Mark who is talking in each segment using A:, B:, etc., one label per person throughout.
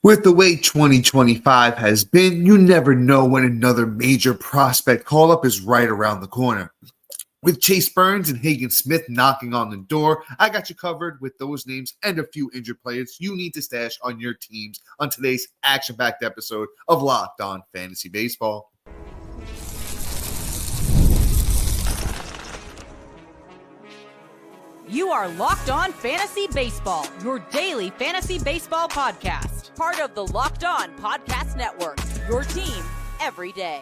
A: With the way 2025 has been, you never know when another major prospect call-up is right around the corner. With Chase Burns and Hagen Smith knocking on the door, I got you covered with those names and a few injured players you need to stash on your teams on today's action-packed episode of Locked On Fantasy Baseball.
B: You are Locked On Fantasy Baseball, your daily fantasy baseball podcast. Part of the Locked On Podcast Network, your team every day.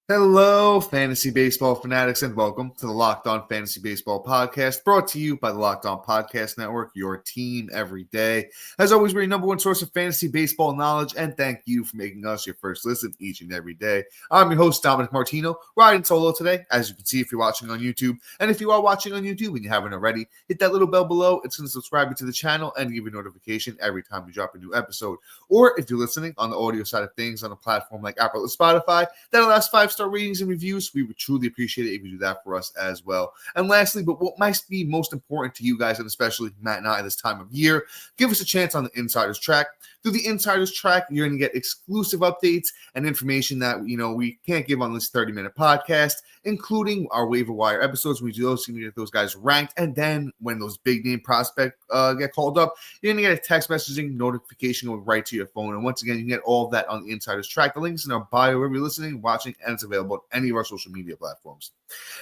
A: Hello, fantasy baseball fanatics, and welcome to the Locked On Fantasy Baseball podcast, brought to you by the Locked On Podcast Network, your team every day. As always, we're your number one source of fantasy baseball knowledge, and thank you for making us your first listen each and every day. I'm your host, Dominick Martino, riding solo today, as you can see if you're watching on YouTube. And if you are watching on YouTube and you haven't already, hit that little bell below. It's going to subscribe you to the channel and give you a notification every time we drop a new episode. Or if you're listening on the audio side of things on a platform like Apple or Spotify, that allows 5-star ratings and reviews. We would truly appreciate it if you do that for us as well. And lastly, but what might be most important to you guys, and especially Matt and I at this time of year, give us a chance on the Insider's Track. Through the Insider's Track, you're going to get exclusive updates and information that we can't give on this 30-minute podcast, including our waiver wire episodes. We do those, you're going to get those guys ranked, and then when those big name prospects get called up, you're going to get a text messaging notification going right to your phone. And once again, you can get all of that on the Insider's Track. The link's in our bio wherever you're listening, watching, and it's available on any of our social media platforms.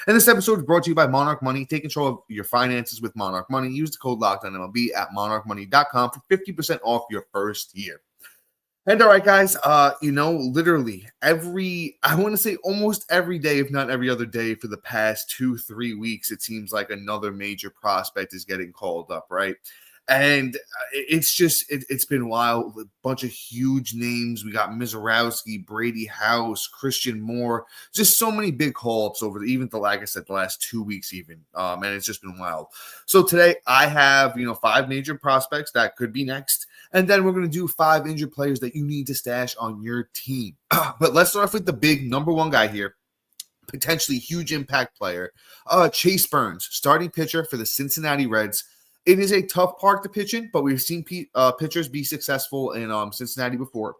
A: And this episode is brought to you by Monarch Money. Take control of your finances with Monarch Money. Use the code LOCKEDONMLB at monarchmoney.com for 50% off your first year. And all right, guys, literally I want to say almost every day, if not every other day for the past 2-3 weeks, it seems like another major prospect is getting called up, right? And it's been wild. A bunch of huge names. We got Mizorowski, Brady House, Christian Moore, just so many big call-ups over like I said, the last 2 weeks even. And it's just been wild. So today I have, 5 major prospects that could be next. And then we're going to do 5 injured players that you need to stash on your team. But let's start off with the big number one guy here. Potentially huge impact player. Chase Burns, starting pitcher for the Cincinnati Reds. It is a tough park to pitch in, but we've seen pitchers be successful in Cincinnati before.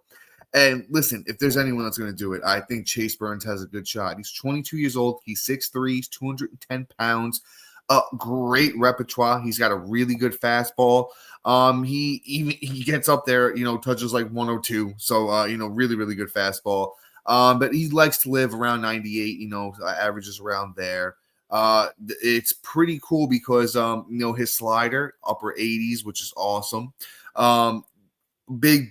A: And listen, if there's anyone that's going to do it, I think Chase Burns has a good shot. He's 22 years old. He's 6'3", he's 210 pounds. Great repertoire. He's got a really good fastball. He gets up there, touches like 102. So, really, really good fastball. But he likes to live around 98, averages around there. It's pretty cool because, his slider, upper 80s, which is awesome. Big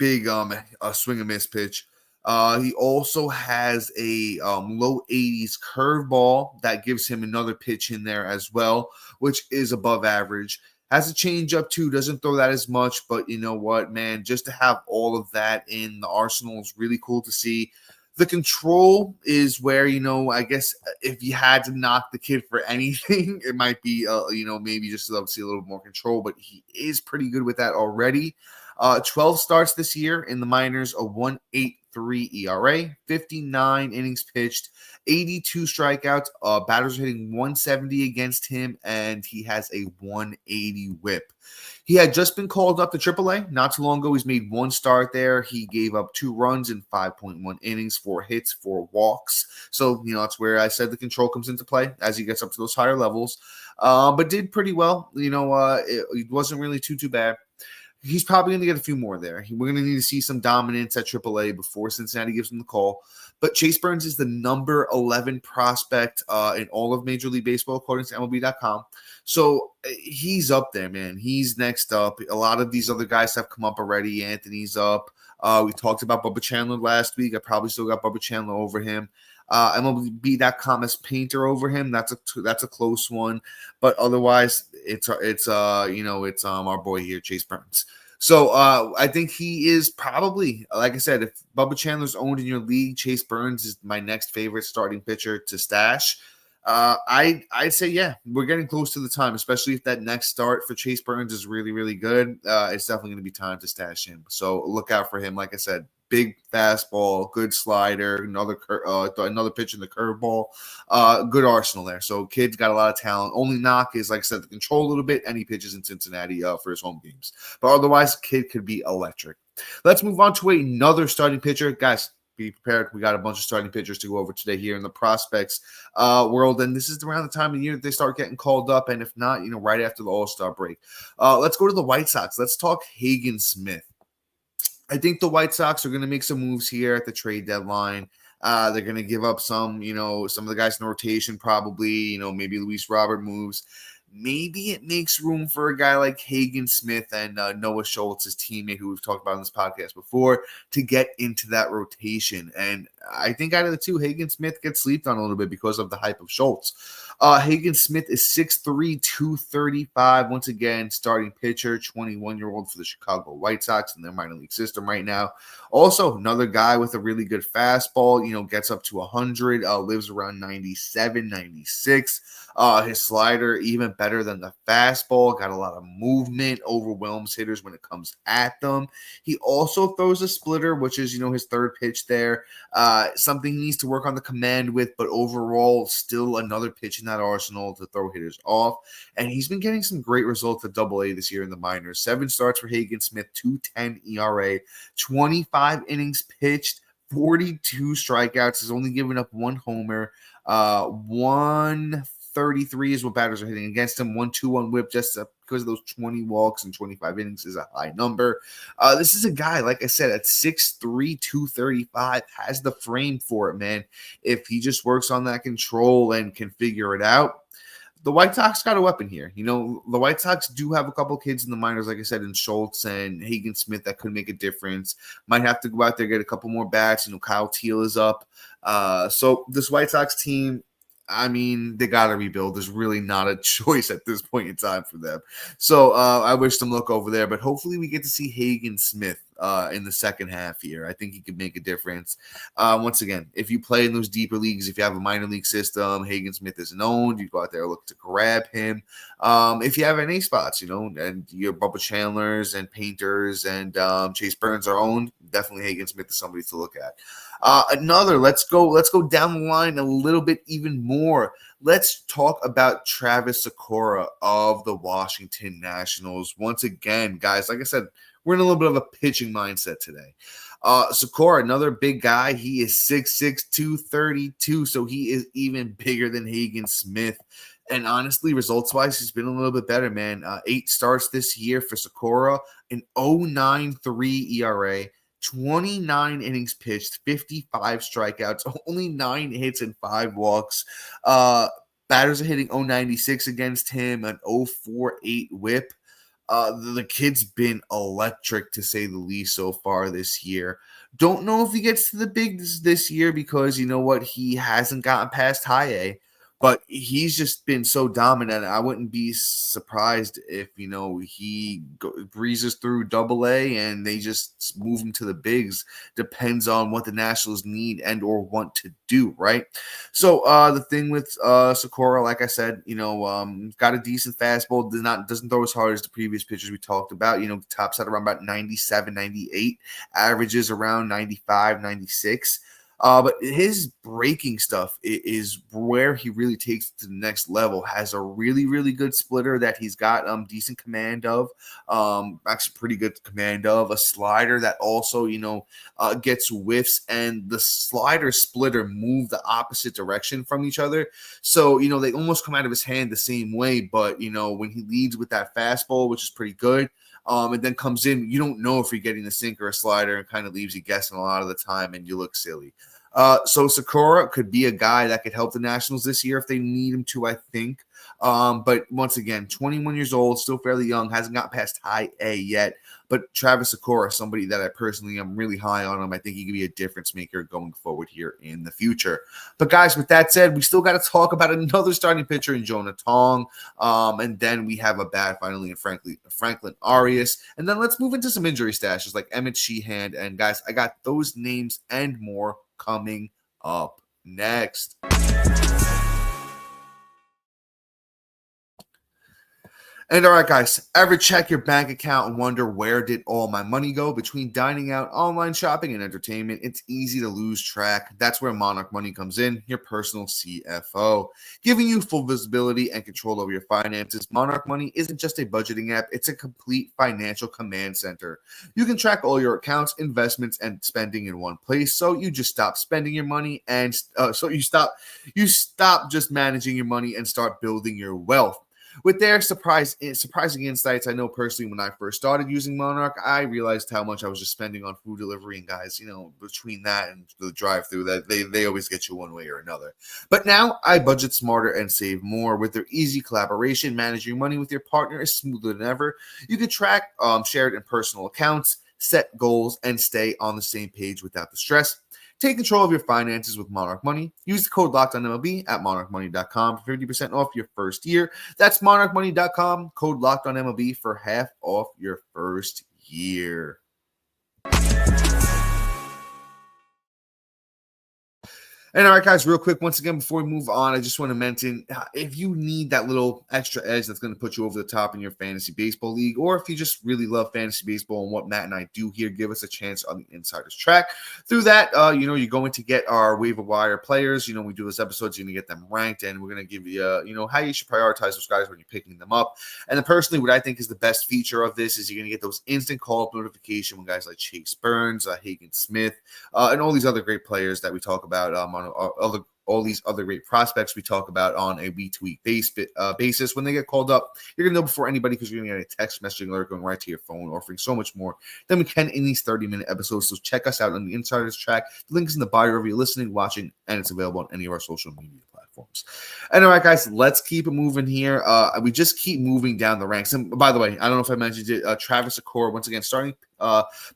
A: swing and miss pitch. He also has a low 80s curveball that gives him another pitch in there as well, which is above average. Has a changeup too, doesn't throw that as much, but you know what, man, just to have all of that in the arsenal is really cool to see. The control is where, I guess if you had to knock the kid for anything, it might be, maybe just love to see a little more control, but he is pretty good with that already. 12 starts this year in the minors, a 1.83 ERA, 59 innings pitched, 82 strikeouts. Batters are hitting 170 against him, and he has a 180 whip. He had just been called up to AAA not too long ago. He's made 1 start there. He gave up 2 runs in 5.1 innings, 4 hits, 4 walks. So, that's where I said the control comes into play as he gets up to those higher levels. But did pretty well. It wasn't really too bad. He's probably going to get a few more there. We're going to need to see some dominance at AAA before Cincinnati gives him the call. But Chase Burns is the number 11 prospect in all of Major League Baseball, according to MLB.com. So he's up there, man. He's next up. A lot of these other guys have come up already. Anthony's up. We talked about Bubba Chandler last week. I probably still got Bubba Chandler over him. MLB.com has Painter over him. That's a close one, but otherwise it's our boy here, Chase Burns. So I think he is probably, like I said, if Bubba Chandler's owned in your league, Chase Burns is my next favorite starting pitcher to stash. I'd say, yeah, we're getting close to the time, especially if that next start for Chase Burns is really, really good. It's definitely going to be time to stash him. So look out for him. Like I said, big fastball, good slider, another pitch in the curveball. Good arsenal there. So kid's got a lot of talent. Only knock is, like I said, the control a little bit, and he pitches in Cincinnati for his home games. But otherwise, kid could be electric. Let's move on to another starting pitcher. Guys, be prepared. We got a bunch of starting pitchers to go over today here in the prospects world. And this is around the time of year that they start getting called up. And if not, right after the All-Star break. Let's go to the White Sox. Let's talk Hagen Smith. I think the White Sox are going to make some moves here at the trade deadline. They're going to give up some of the guys in the rotation, probably, maybe Luis Robert moves. Maybe it makes room for a guy like Hagen Smith and Noah Schultz, his teammate, who we've talked about on this podcast before, to get into that rotation. And I think out of the two, Hagen Smith gets slept on a little bit because of the hype of Schultz. Hagen Smith is 6'3", 235. Once again, starting pitcher, 21-year-old for the Chicago White Sox in their minor league system right now. Also, another guy with a really good fastball, gets up to 100, lives around 97, 96. His slider, even better than the fastball, got a lot of movement, overwhelms hitters when it comes at them. He also throws a splitter, which is, his third pitch there. Something he needs to work on the command with, but overall, still another pitch in that arsenal to throw hitters off. And he's been getting some great results at AA this year in the minors. 7 starts for Hagen Smith, 2.10 ERA, 25 innings pitched, 42 strikeouts, has only given up 1 homer, 133 is what batters are hitting against him. 1-2-1 whip, just because of those 20 walks and 25 innings is a high number. This is a guy, like I said, at 6'3", 235, has the frame for it, man. If he just works on that control and can figure it out, the White Sox got a weapon here. The White Sox do have a couple kids in the minors, like I said, in Schultz and Hagen Smith that could make a difference. Might have to go out there, get a couple more bats. Kyle Teal is up. So this White Sox team, they got to rebuild. There's really not a choice at this point in time for them. So I wish them luck over there, but hopefully we get to see Hagen Smith in the second half here. I think he could make a difference. Once again, if you play in those deeper leagues, if you have a minor league system, Hagen Smith isn't owned. You go out there, look to grab him. If you have any spots, and your Bubba Chandlers and Painters and Chase Burns are owned, definitely Hagen Smith is somebody to look at. Let's go down the line a little bit even more. Let's talk about Travis Sakura of the Washington Nationals. Once again, guys, like I said, we're in a little bit of a pitching mindset today. Sakura, another big guy. He is 6'6", 232, so he is even bigger than Hagen Smith. And honestly, results-wise, he's been a little bit better, man. 8 starts this year for Sakura, an 0.93 ERA, 29 innings pitched, 55 strikeouts, only 9 hits and 5 walks. Batters are hitting 0.96 against him, an 0.48 whip. The kid's been electric, to say the least, so far this year. Don't know if he gets to the bigs this year because, he hasn't gotten past high A. But he's just been so dominant. I wouldn't be surprised if, he breezes through AA and they just move him to the bigs. Depends on what the Nationals need and or want to do, right? So the thing with Sakura, like I said, got a decent fastball. Doesn't throw as hard as the previous pitchers we talked about. Tops at around about 97, 98. Averages around 95, 96. But his breaking stuff is where he really takes it to the next level. Has a really, really good splitter that he's got decent command of. Actually pretty good command of. A slider that also, gets whiffs. And the slider splitter move the opposite direction from each other. So, they almost come out of his hand the same way. But, when he leads with that fastball, which is pretty good, and then comes in, you don't know if you're getting a sinker or a slider, and kind of leaves you guessing a lot of the time, and you look silly. So Sakura could be a guy that could help the Nationals this year if they need him to, I think. But once again, 21 years old, still fairly young, hasn't got past high A yet. But Travis Sakura, somebody that I personally am really high on him. I think he could be a difference maker going forward here in the future. But guys, with that said, we still got to talk about another starting pitcher in Jonah Tong. And then we have a bat finally in Franklin Arias. And then let's move into some injury stashes like Emmett Sheehan. And guys, I got those names and more coming up next. And all right, guys, ever check your bank account and wonder where did all my money go? Between dining out, online shopping, and entertainment, it's easy to lose track. That's where Monarch Money comes in, your personal CFO. Giving you full visibility and control over your finances, Monarch Money isn't just a budgeting app, it's a complete financial command center. You can track all your accounts, investments, and spending in one place, so you just stop spending your money and you stop just managing your money and start building your wealth. With their surprising insights, I know personally when I first started using Monarch, I realized how much I was just spending on food delivery. And guys, between that and the drive-through, that they always get you one way or another. But now I budget smarter and save more. With their easy collaboration, managing money with your partner is smoother than ever. You can track shared and personal accounts, set goals, and stay on the same page without the stress. Take control of your finances with Monarch Money. Use the code LOCKEDONMLB at monarchmoney.com for 50% off your first year. That's monarchmoney.com, code LOCKEDONMLB for half off your first year. And all right, guys, real quick, once again, before we move on, I just want to mention, if you need that little extra edge that's going to put you over the top in your fantasy baseball league, or if you just really love fantasy baseball and what Matt and I do here, give us a chance on the Insider's Track. Through that, you're going to get our waiver wire players. We do this episodes, you're going to get them ranked, and we're going to give you, how you should prioritize those guys when you're picking them up. And then personally, what I think is the best feature of this is you're going to get those instant call-up notification when guys like Chase Burns, Hagen Smith, and all these other great players that we talk about on all these other great prospects we talk about on a week-to-week basis. When they get called up, you're going to know before anybody because you're going to get a text messaging alert going right to your phone, offering so much more than we can in these 30-minute episodes. So check us out on the Insider's Track. The link is in the bio wherever you're listening, watching, and it's available on any of our social media platforms. And all right, guys, let's keep it moving here. We just keep moving down the ranks. And by the way, I don't know if I mentioned it, Travis Accor, once again, starting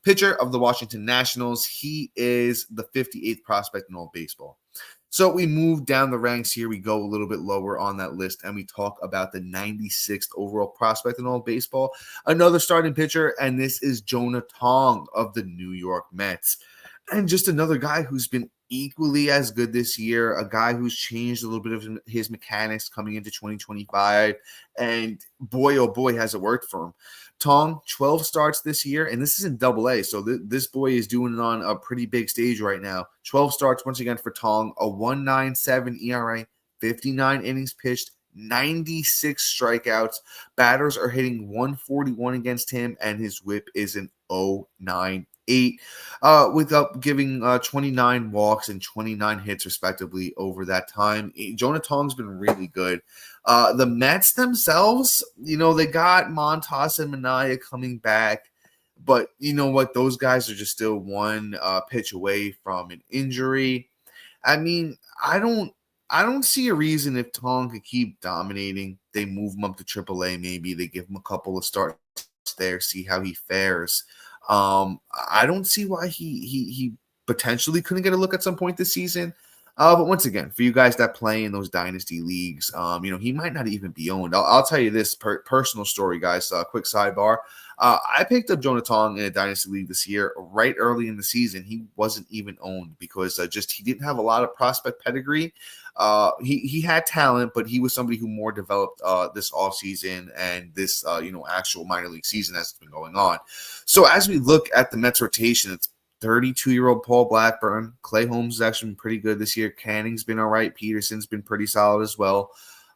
A: pitcher of the Washington Nationals. He is the 58th prospect in all baseball. So we move down the ranks here. We go a little bit lower on that list, and we talk about the 96th overall prospect in all baseball. Another starting pitcher, and this is Jonah Tong of the New York Mets. And just another guy who's been equally as good this year, a guy who's changed a little bit of his mechanics coming into 2025. And boy, oh boy, has it worked for him. Tong, 12 starts this year, and this is in Double-A, so this boy is doing it on a pretty big stage right now. 12 starts once again for Tong, a 1.97 ERA, 59 innings pitched, 96 strikeouts. Batters are hitting 141 against him, and his whip is an 0.98. With giving 29 walks and 29 hits respectively over that time. Jonah Tong's been really good. The Mets themselves, they got Montas and Minaya coming back, but you know what? Those guys are just still one pitch away from an injury. I mean, I don't see a reason if Tong could keep dominating. They move him up to AAA, maybe they give him a couple of starts there, see how he fares. I don't see why he potentially couldn't get a look at some point this season. But once again, for you guys that play in those dynasty leagues, he might not even be owned. I'll tell you this personal story, guys. Quick sidebar. I picked up Jonah Tong in a dynasty league this year, right early in the season. He wasn't even owned because he didn't have a lot of prospect pedigree. He had talent, but he was somebody who more developed this offseason and this actual minor league season as it's been going on. So as we look at the Mets rotation, it's 32-year-old Paul Blackburn. Clay Holmes has actually been pretty good this year. Canning's been all right. Peterson's been pretty solid as well.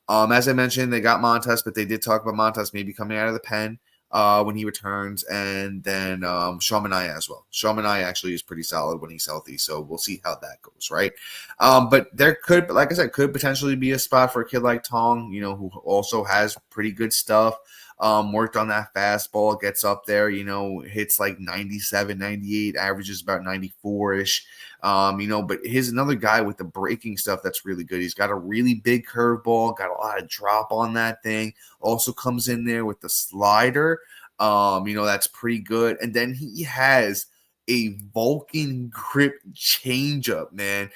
A: As I mentioned, they got Montas, but they did talk about Montas maybe coming out of the pen when he returns, and then Sean Manaea as well. Sean Manaea actually is pretty solid when he's healthy, so we'll see how that goes, right? But there could, like I said, could potentially be a spot for a kid like Tong, who also has pretty good stuff. Worked on that fastball, gets up there, hits like 97, 98, averages about 94-ish. But here's another guy with the breaking stuff that's really good. He's got a really big curveball, got a lot of drop on that thing. Also comes in there with the slider. That's pretty good. And then he has a Vulcan grip changeup, man.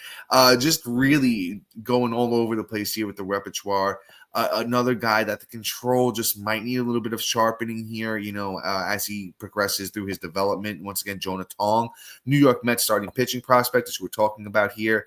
A: Just really going all over the place here with the repertoire. Another guy that the control just might need a little bit of sharpening here, as he progresses through his development. Once again, Jonah Tong, New York Mets starting pitching prospect, as we're talking about here.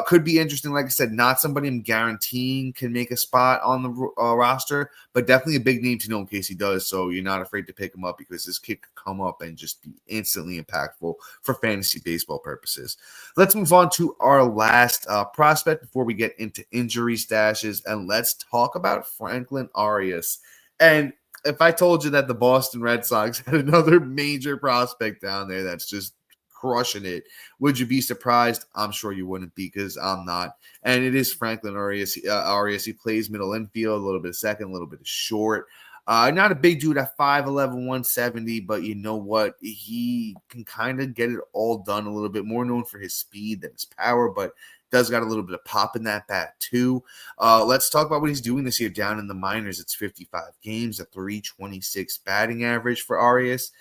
A: Could be interesting. Like I said, not somebody I'm guaranteeing can make a spot on the roster, but definitely a big name to know in case he does. So you're not afraid to pick him up, because this kid could come up and just be instantly impactful for fantasy baseball purposes. Let's move on to our last prospect before we get into injury stashes, and let's talk about Franklin Arias. And if I told you that the Boston Red Sox had another major prospect down there that's just crushing it, would you be surprised? I'm sure you wouldn't be, because I'm not. And it is Franklin Arias. He plays middle infield, a little bit of second, a little bit of short. Not a big dude at 5'11", 170, but you know what? He can kind of get it all done, a little bit more known for his speed than his power, but does got a little bit of pop in that bat too. Let's talk about what he's doing this year down in the minors. It's 55 games, a 326 batting average for Arias,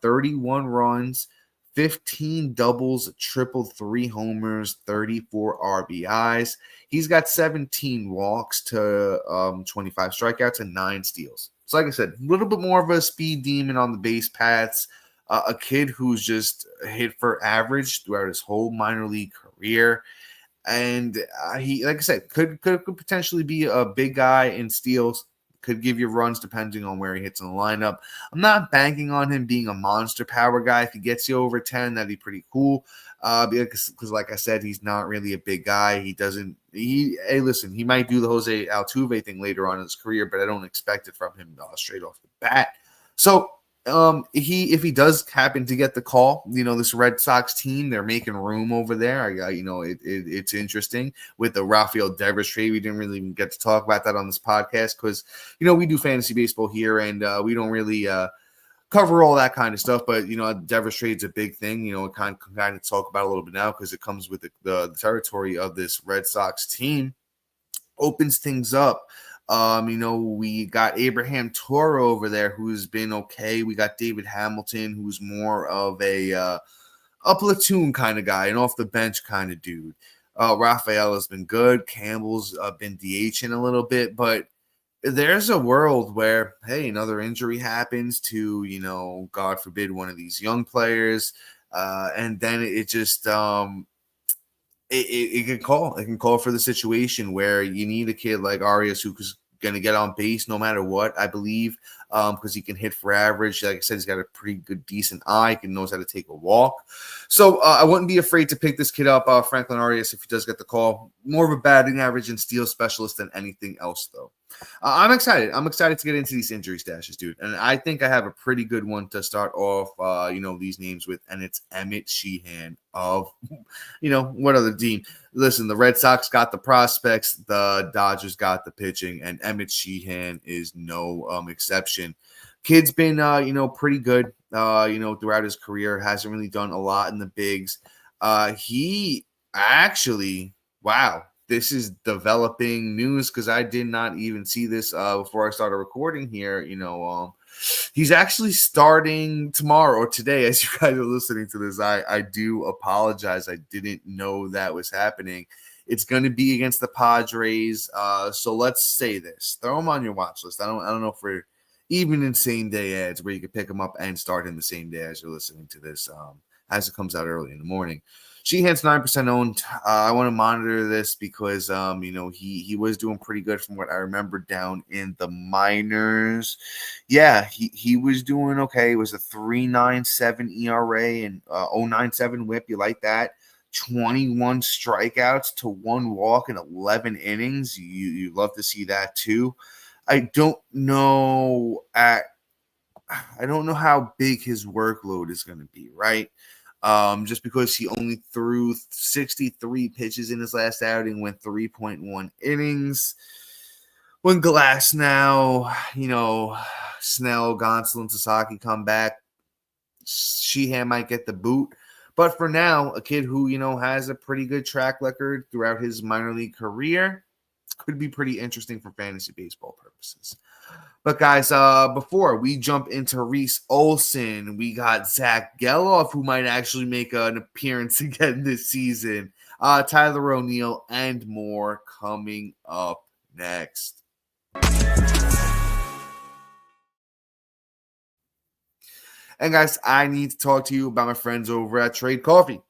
A: 31 runs, 15 doubles, triple, 3 homers, 34 RBIs. He's got 17 walks to 25 strikeouts and 9 steals. So like I said, a little bit more of a speed demon on the base paths. A kid who's just hit for average throughout his whole minor league career. And he, like I said, could potentially be a big guy in steals. Could give you runs depending on where he hits in the lineup. I'm not banking on him being a monster power guy. If he gets you over 10, that'd be pretty cool. Because like I said, he's not really a big guy. Hey, listen, he might do the Jose Altuve thing later on in his career, but I don't expect it from him straight off the bat. So if he does happen to get the call, this Red Sox team, they're making room over there. It's interesting with the Rafael Devers trade. We didn't really even get to talk about that on this podcast because, we do fantasy baseball here and we don't really cover all that kind of stuff. But, Devers trade's a big thing, kind of talk about it a little bit now because it comes with the territory of this Red Sox team, opens things up. We got Abraham Toro over there who's been okay. We got David Hamilton, who's more of a platoon kind of guy, an off the bench kind of dude. Rafael has been good. Campbell's been DHing a little bit, but there's a world where, hey, another injury happens to, God forbid, one of these young players, and then it just It can call for the situation where you need a kid like Arias who's going to get on base no matter what, I believe, because he can hit for average. Like I said, he's got a pretty good, decent eye, knows how to take a walk. So I wouldn't be afraid to pick this kid up, Franklin Arias, if he does get the call. More of a batting average and steal specialist than anything else, though. I'm excited. I'm excited to get into these injury stashes, dude. And I think I have a pretty good one to start off, these names with, and it's Emmett Sheehan of, what other team? Listen, the Red Sox got the prospects, the Dodgers got the pitching, and Emmett Sheehan is no exception. Kid's been, pretty good, throughout his career. Hasn't really done a lot in the bigs. He actually, wow. This is developing news because I did not even see this before I started recording here. He's actually starting tomorrow or today as you guys are listening to this. I do apologize. I didn't know that was happening. It's going to be against the Padres. So let's say this. Throw him on your watch list. I don't know if we're even in same day ads where you can pick him up and start him the same day as you're listening to this as it comes out early in the morning. Sheehan's 9% owned. I want to monitor this because, he was doing pretty good from what I remember down in the minors. Yeah, he was doing okay. It was a 3.97 ERA and 0.97 WHIP. You like that? 21 strikeouts to 1 walk in 11 innings. You love to see that too. I don't know how big his workload is going to be, right? Just because he only threw 63 pitches in his last outing, went 3.1 innings. When Glass now, Snell, Gonsolin, and Sasaki come back, Sheehan might get the boot. But for now, a kid who, has a pretty good track record throughout his minor league career could be pretty interesting for fantasy baseball purposes. But guys, before we jump into Reese Olson, we got Zach Geloff, who might actually make an appearance again this season, Tyler O'Neill, and more coming up next. And guys, I need to talk to you about my friends over at Trade Coffee.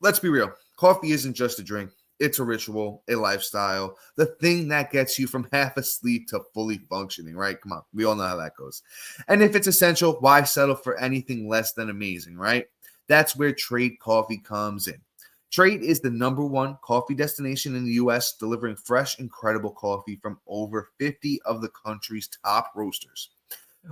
A: Let's be real. Coffee isn't just a drink. It's a ritual, a lifestyle, the thing that gets you from half asleep to fully functioning, right? Come on, we all know how that goes. And if it's essential, why settle for anything less than amazing, right? That's where Trade Coffee comes in. Trade is the #1 coffee destination in the U.S., delivering fresh, incredible coffee from over 50 of the country's top roasters.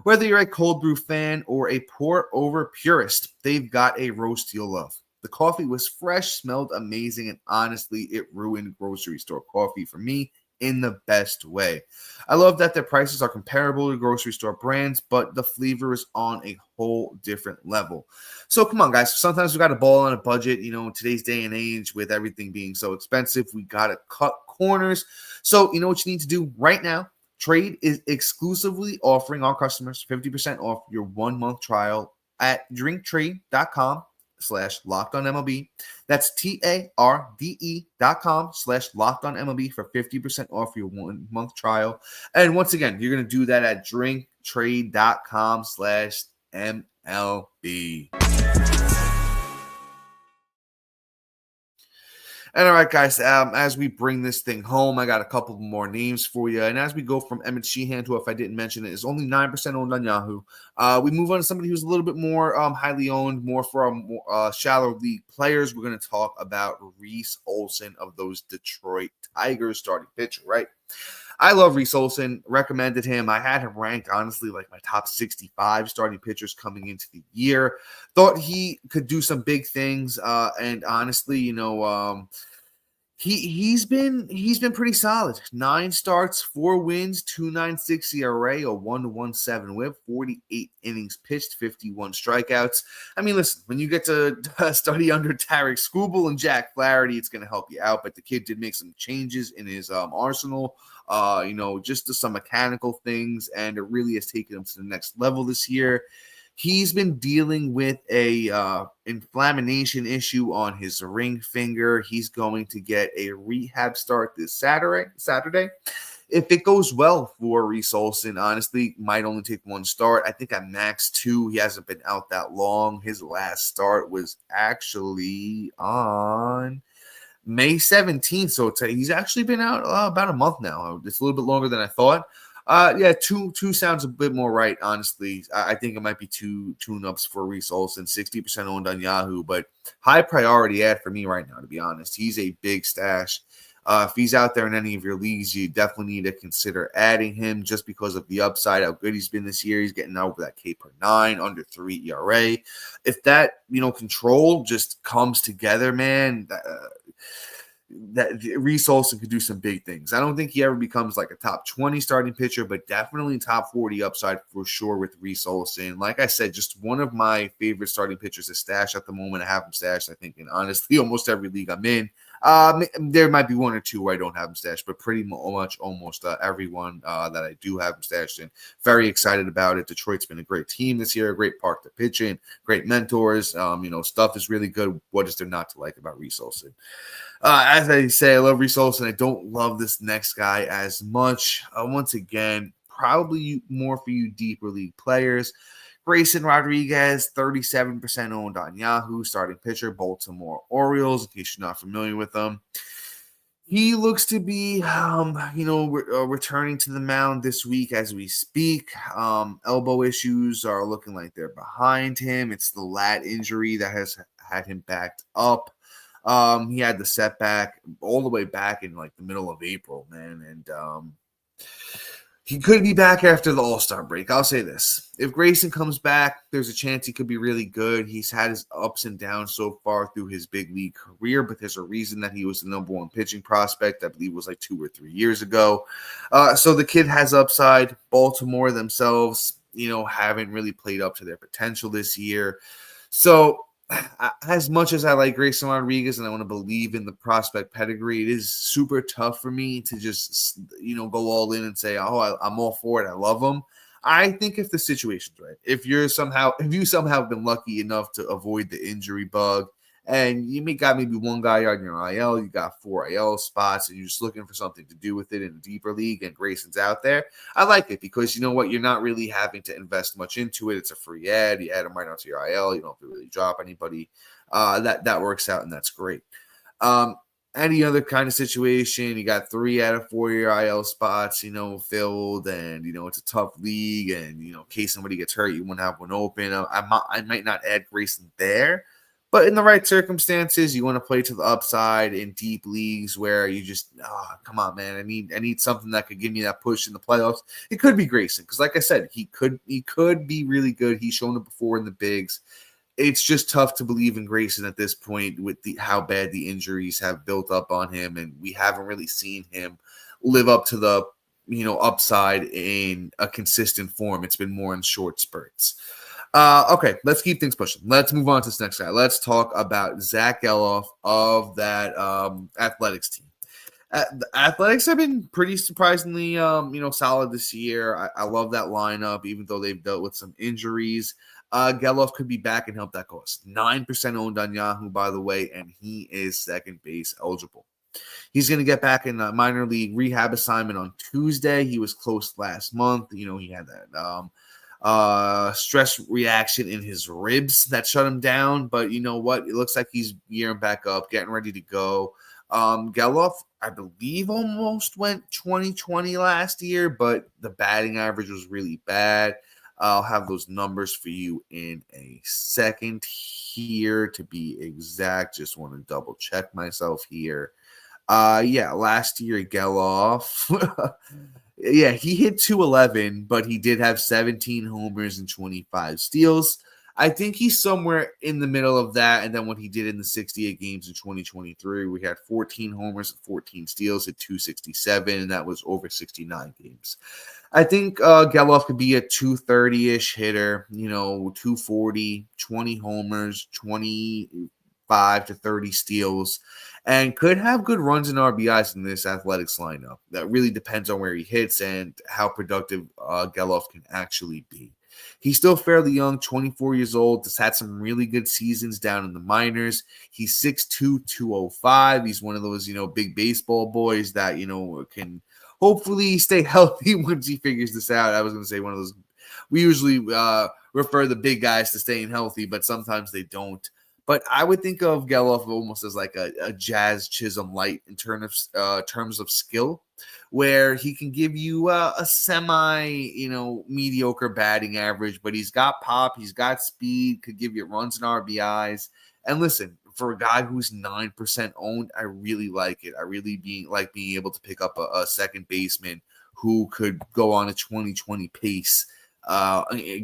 A: Whether you're a cold brew fan or a pour over purist, they've got a roast you'll love. The coffee was fresh, smelled amazing, and honestly, it ruined grocery store coffee for me in the best way. I love that their prices are comparable to grocery store brands, but the flavor is on a whole different level. So come on, guys. Sometimes we got to ball on a budget. In today's day and age with everything being so expensive, we got to cut corners. So you know what you need to do right now? Trade is exclusively offering our customers 50% off your 1-month trial at drinktrade.com/lockedonmlb. That's TARDE.com/lockedonmlb for 50% off your 1-month trial. And once again, you're going to do that at drinktrade.com/MLB. And all right, guys, as we bring this thing home, I got a couple more names for you. And as we go from Emmett Sheehan, who, if I didn't mention it, is only 9% owned on Yahoo, we move on to somebody who's a little bit more highly owned, more for our shallow league players. We're going to talk about Reese Olson of those Detroit Tigers, starting pitcher, right? I love Reese Olson, recommended him. I had him ranked, honestly, like my top 65 starting pitchers coming into the year. Thought he could do some big things. And honestly, he's been pretty solid. 9 starts, 4 wins, 2.96 ERA, a 1.17 WHIP, 48 innings pitched, 51 strikeouts. I mean, listen, when you get to study under Tarek Skubal and Jack Flaherty, it's going to help you out. But the kid did make some changes in his arsenal. Just some mechanical things, and it really has taken him to the next level this year. He's been dealing with a inflammation issue on his ring finger. He's going to get a rehab start this Saturday. If it goes well for Reese Olson, honestly, might only take 1 start. I think at max 2. He hasn't been out that long. His last start was actually on May 17th. So he's actually been out about a month now. It's a little bit longer than I thought. Two sounds a bit more right, honestly. I think it might be 2 tune-ups for Reese Olson, 60% owned on Yahoo, but high priority ad for me right now, to be honest. He's a big stash. If he's out there in any of your leagues, you definitely need to consider adding him just because of the upside, how good he's been this year. He's getting over that K per 9, under 3 ERA. If that, control just comes together, man, that Reese Olson could do some big things. I don't think he ever becomes like a top 20 starting pitcher, but definitely top 40 upside for sure with Reese Olson. Like I said, just one of my favorite starting pitchers to stash at the moment. I have him stashed, I think, in honestly almost every league I'm in. There might be 1 or 2 where I don't have him stashed, but pretty much almost everyone that I do have him stashed in. Very excited about it. Detroit's been a great team this year, a great park to pitch in, great mentors. Stuff is really good. What is there not to like about Reese Olson? As I say, I love Reese Olson. I don't love this next guy as much. Once again, probably more for you deeper league players. Grayson Rodriguez, 37% owned on Yahoo, starting pitcher, Baltimore Orioles, in case you're not familiar with them. He looks to be, returning to the mound this week as we speak. Elbow issues are looking like they're behind him. It's the lat injury that has had him backed up. He had the setback all the way back in like the middle of April, man. And he could be back after the All-Star break. I'll say this. If Grayson comes back, there's a chance he could be really good. He's had his ups and downs so far through his big league career, but there's a reason that he was the #1 pitching prospect. I believe it was like 2 or 3 years ago. So the kid has upside. Baltimore themselves, haven't really played up to their potential this year. So as much as I like Grayson Rodriguez and I want to believe in the prospect pedigree, it is super tough for me to just, go all in and say, I'm all for it. I love him. I think if the situation's right, if you somehow have been lucky enough to avoid the injury bug and you got maybe one guy on your IL, you got 4 IL spots, and you're just looking for something to do with it in a deeper league, and Grayson's out there, I like it because you know what? You're not really having to invest much into it. It's a free ad. You add him right onto your IL. You don't have to really drop anybody. That works out, and that's great. Any other kind of situation, you got 3 out of 4 of your IL spots, filled, and, it's a tough league, and, in case somebody gets hurt, you want to have one open. I might not add Grayson there, but in the right circumstances, you want to play to the upside in deep leagues where you just, come on, man, I need something that could give me that push in the playoffs. It could be Grayson, because like I said, he could be really good. He's shown it before in the bigs. It's just tough to believe in Grayson at this point with how bad the injuries have built up on him, and we haven't really seen him live up to the upside in a consistent form. It's been more in short spurts. Okay, let's keep things pushing. Let's move on to this next guy. Let's talk about Zach Gelof of that Athletics team. The Athletics have been pretty surprisingly, solid this year. I love that lineup, even though they've dealt with some injuries. Gelof could be back and help that cause. 9% owned on Yahoo, by the way, and he is second base eligible. He's going to get back in a minor league rehab assignment on Tuesday. He was close last month. He had that stress reaction in his ribs that shut him down. But you know what? It looks like he's gearing back up, getting ready to go. Gelof, I believe, almost went 2020 last year, but the batting average was really bad. I'll have those numbers for you in a second here to be exact. Just want to double check myself here. Last year, Gelof, he hit 211, but he did have 17 homers and 25 steals. I think he's somewhere in the middle of that. And then what he did in the 68 games in 2023, we had 14 homers and 14 steals at 267, and that was over 69 games. I think Gelof could be a 230-ish hitter, 240, 20 homers, 25 to 30 steals, and could have good runs and RBIs in this Athletics lineup. That really depends on where he hits and how productive Gelof can actually be. He's still fairly young, 24 years old. Has had some really good seasons down in the minors. He's 6'2", 205. He's one of those, big baseball boys that, can hopefully stay healthy once he figures this out. I was going to say one of those. We usually refer the big guys to staying healthy, but sometimes they don't. But I would think of Gelof almost as like a Jazz Chisholm light in terms of skill, where he can give you a semi, mediocre batting average, but he's got pop, he's got speed, could give you runs and RBIs. And listen, for a guy who's 9% owned, I really like it. I really like being able to pick up a second baseman who could go on a 2020 pace,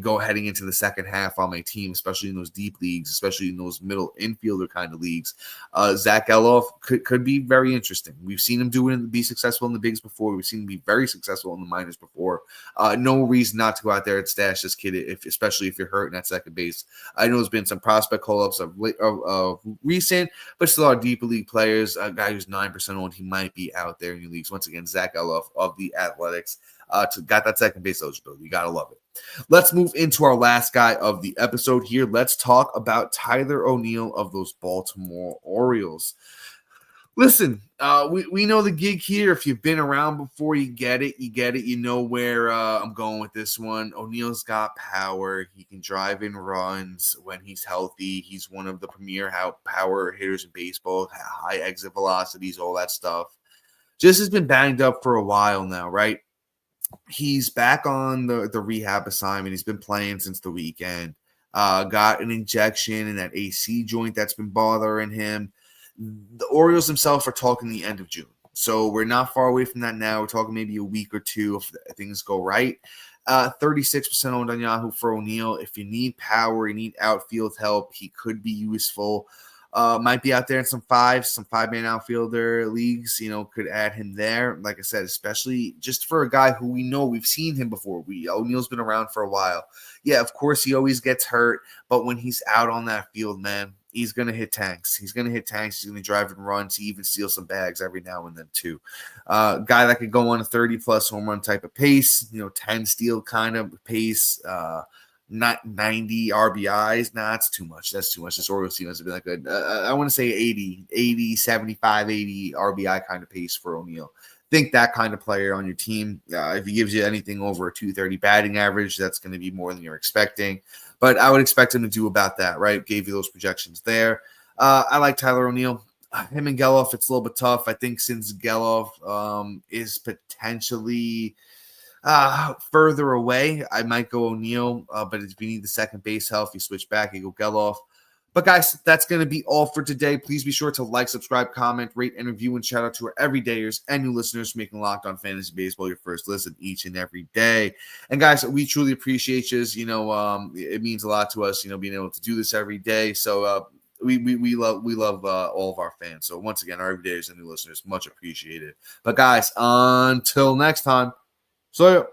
A: go heading into the second half on my team, especially in those deep leagues, especially in those middle infielder kind of leagues. Zach Gelof could be very interesting. We've seen him be successful in the bigs before. We've seen him be very successful in the minors before. No reason not to go out there and stash this kid, especially if you're hurting at second base. I know there's been some prospect call-ups of recent, but still are deeper league players. A guy who's 9% owned, he might be out there in your leagues. Once again, Zach Gelof of the Athletics got that second base eligibility. You got to love it. Let's move into our last guy of the episode here. Let's talk about Tyler O'Neill of those Baltimore Orioles. Listen, we know the gig here. If you've been around before, you get it. You know where I'm going with this one. O'Neill's got power. He can drive in runs when he's healthy. He's one of the premier power hitters in baseball, high exit velocities, all that stuff. Just has been banged up for a while now, right? He's back on the rehab assignment. He's been playing since the weekend. Got an injection in that AC joint that's been bothering him. The Orioles themselves are talking the end of June. So we're not far away from that now. We're talking maybe a week or two if things go right. 36% owned on Yahoo for O'Neill. If you need power, you need outfield help, he could be useful. Might be out there in some five-man outfielder leagues, could add him there. Like I said, especially just for a guy who we know we've seen him before. O'Neill's been around for a while. Yeah, of course, he always gets hurt, but when he's out on that field, man, he's going to hit tanks. He's going to drive and runs. He even steals some bags every now and then, too. Guy that could go on a 30-plus home run type of pace, 10 steal kind of pace. not 90 RBIs. Nah, that's too much. That's too much. This Orioles team hasn't been that good. I want to say 80, 75, 80 RBI kind of pace for O'Neill. Think that kind of player on your team. If he gives you anything over a 230 batting average, that's going to be more than you're expecting. But I would expect him to do about that, right? Gave you those projections there. I like Tyler O'Neill. Him and Geloff, it's a little bit tough. I think since Geloff is potentially further away, I might go O'Neill. But if you need the second base help, you switch back, you go Geloff. But guys, that's going to be all for today. Please be sure to like, subscribe, comment, rate, and review, and shout out to our everydayers and new listeners for making Locked On Fantasy Baseball your first listen each and every day. And guys, we truly appreciate you. It means a lot to us, being able to do this every day. So we love all of our fans. So once again, our everydayers and new listeners, much appreciated. But guys, until next time, see ya.